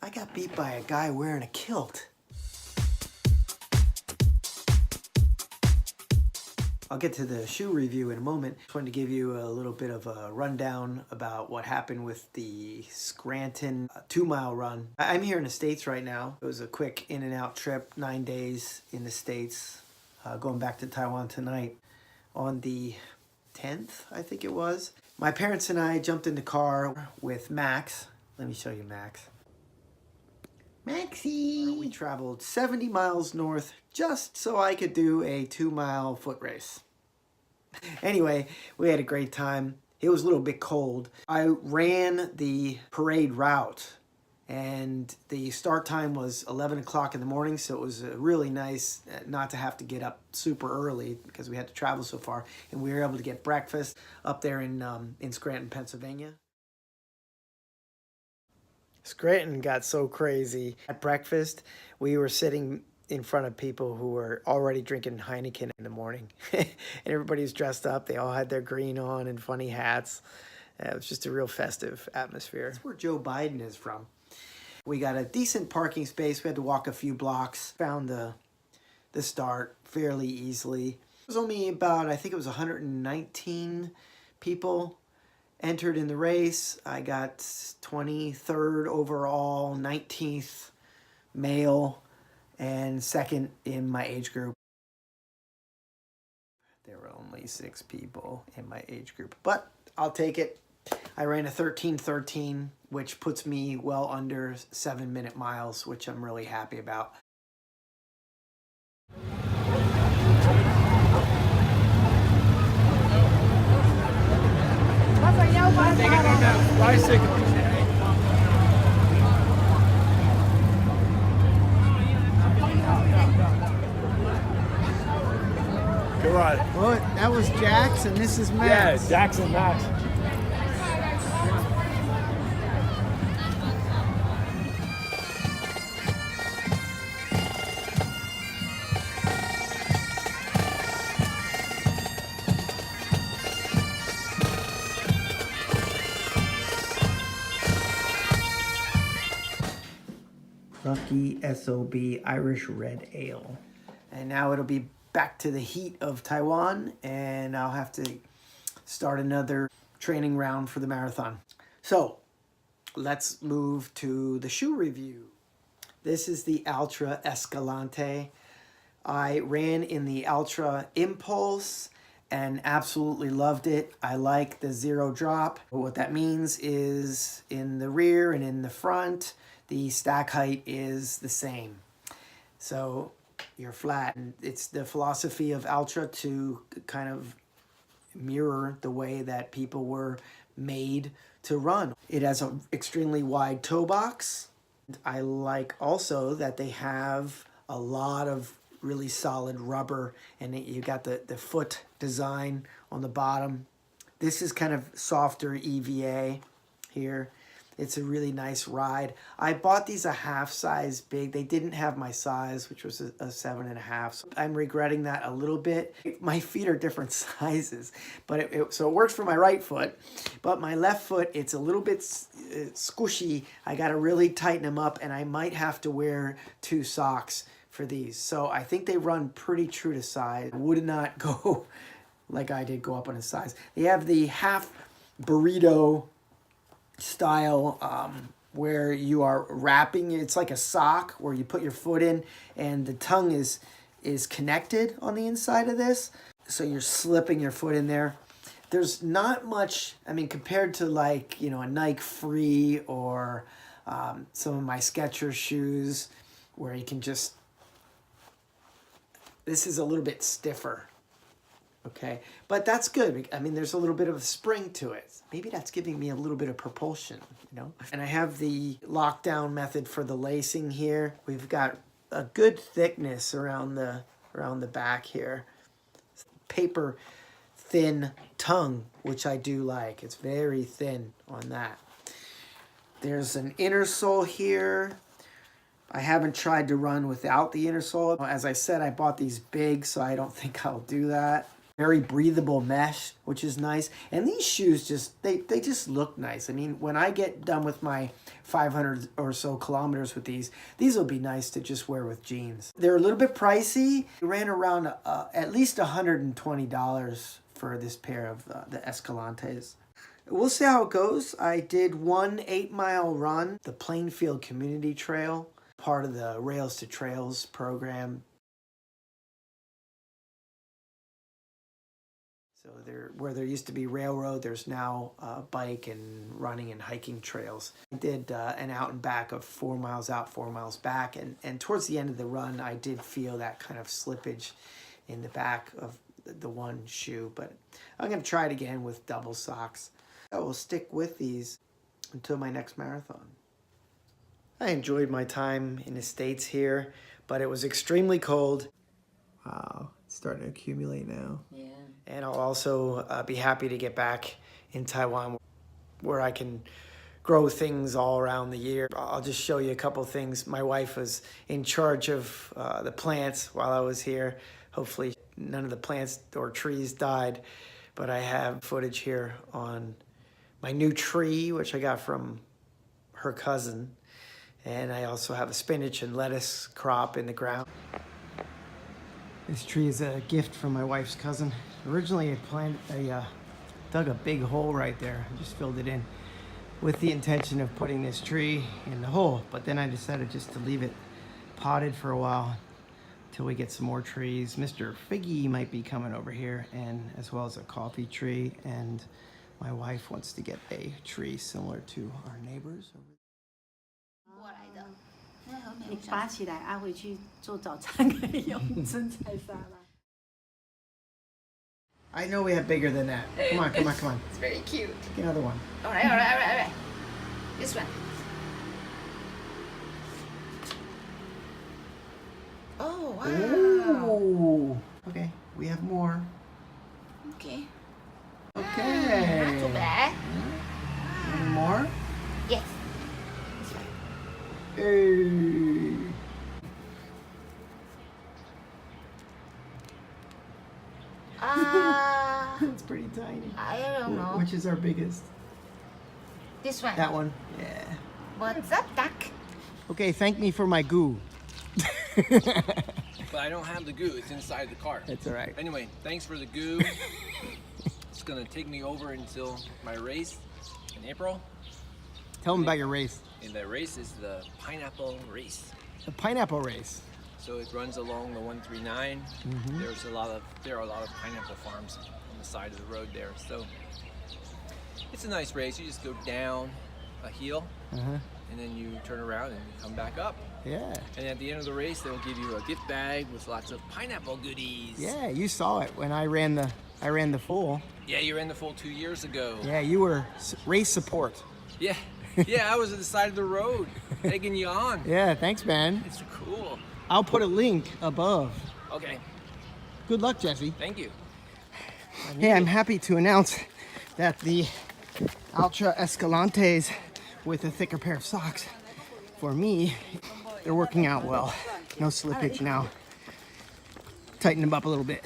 I got beat by a guy wearing a kilt. I'll get to the shoe review in a moment. Just wanted to give you a little bit of a rundown about what happened with the Scranton 2-mile run. I'm here in the States right now. It was a quick in and out trip, 9 days in the States, going back to Taiwan tonight on the 10th, I think it was. My parents and I jumped in the car with Max. Let me show you Max. Maxie! We traveled 70 miles north just so I could do a 2-mile foot race. Anyway, we had a great time. It was a little bit cold. I ran the parade route and the start time was 11 o'clock in the morning, so it was really nice not to have to get up super early because we had to travel so far, and we were able to get breakfast up there in Scranton, Pennsylvania. Scranton got so crazy. At breakfast, we were sitting in front of people who were already drinking Heineken in the morning. And everybody was dressed up. They all had their green on and funny hats. It was just a real festive atmosphere. That's where Joe Biden is from. We got a decent parking space. We had to walk a few blocks. Found the start fairly easily. It was only about, I think it was 119 people entered in the race. I got 23rd overall, 19th male, and second in my age group. There were only 6 people in my age group, but I'll take it. I ran a 13:13, which puts me well under 7-minute miles, which I'm really happy about. Bicycle. Come on. Well, that was Jax, and this is Max. Yeah, Jackson Max. Lucky SOB Irish Red Ale. And now it'll be back to the heat of Taiwan, and I'll have to start another training round for the marathon. So let's move to the shoe review. This is the Altra Escalante. I ran in the Altra Impulse and absolutely loved it. I like the 0 drop. What that means is in the rear and in the front, the stack height is the same. So you're flat. And it's the philosophy of Altra to kind of mirror the way that people were made to run. It has an extremely wide toe box. I like also that they have a lot of really solid rubber, and you got the foot design on the bottom. This is kind of softer EVA here. It's a really nice ride. I bought these a half size big. They didn't have my size, which was a 7.5. So I'm regretting that a little bit. My feet are different sizes, but so it works for my right foot, but my left foot, it's a little bit squishy. I got to really tighten them up, and I might have to wear 2 socks for these. So I think they run pretty true to size. I would not go like I did, go up on a size. They have the half burrito style where you are wrapping. It's like a sock where you put your foot in, and the tongue is connected on the inside of this. So you're slipping your foot in there. There's not much, I mean, compared to like, you know, a Nike Free or some of my Skechers shoes where you can just, this is a little bit stiffer. Okay, but that's good. I mean, there's a little bit of a spring to it. Maybe that's giving me a little bit of propulsion, you know? And I have the lockdown method for the lacing here. We've got a good thickness around the back here. Paper thin tongue, which I do like. It's very thin on that. There's an inner sole here. I haven't tried to run without the inner sole. As I said, I bought these big, so I don't think I'll do that. Very breathable mesh, which is nice. And these shoes just, they just look nice. I mean, when I get done with my 500 or so kilometers with these will be nice to just wear with jeans. They're a little bit pricey. It ran around at least $120 for this pair of the Escalantes. We'll see how it goes. I did one 8-mile run, the Plainfield Community Trail, part of the Rails to Trails program. So where there used to be railroad, there's now bike and running and hiking trails. I did an out and back of 4 miles out, 4 miles back. And towards the end of the run, I did feel that kind of slippage in the back of the one shoe. But I'm going to try it again with double socks. I will stick with these until my next marathon. I enjoyed my time in the States here, but it was extremely cold. Wow, it's starting to accumulate now. Yeah. And I'll also be happy to get back in Taiwan where I can grow things all around the year. I'll just show you a couple things. My wife was in charge of the plants while I was here. Hopefully none of the plants or trees died, but I have footage here on my new tree, which I got from her cousin. And I also have a spinach and lettuce crop in the ground. This tree is a gift from my wife's cousin. Originally, I dug a big hole right there. I just filled it in with the intention of putting this tree in the hole. But then I decided just to leave it potted for a while until we get some more trees. Mr. Figgy might be coming over here, and as well as a coffee tree. And my wife wants to get a tree similar to our neighbors over there. 你拔起来，阿回去做早餐可以用生菜沙拉。 I know we have bigger than that. Come on, come on, come on. It's very cute. Take another one. All right. This one. Oh, wow. Ooh. Okay, we have more. Okay. Okay. Not too bad. Any more? Yes. This one. Hey. It's pretty tiny. I don't know. Which is our biggest? This one. That one? Yeah. What's up, duck? Okay, thank me for my goo. But I don't have the goo. It's inside the car. That's all right. Anyway, thanks for the goo. It's going to take me over until my race in April. Tell them about your race. And the race is the pineapple race. The pineapple race. So it runs along the 139. Mm-hmm. There are a lot of pineapple farms on the side of the road there. So it's a nice race. You just go down a hill, and then you turn around and you come back up. Yeah. And at the end of the race, they'll give you a gift bag with lots of pineapple goodies. Yeah, you saw it when I ran the full. Yeah, you ran the full 2 years ago. Yeah, you were race support. Yeah. Yeah, I was at the side of the road, egging you on. Yeah, thanks, man. It's cool. I'll put a link above. Okay. Good luck, Jesse. Thank you. Hey, I'm happy to announce that the Altra Escalantes with a thicker pair of socks, for me, they're working out well. No slippage now. Tighten them up a little bit.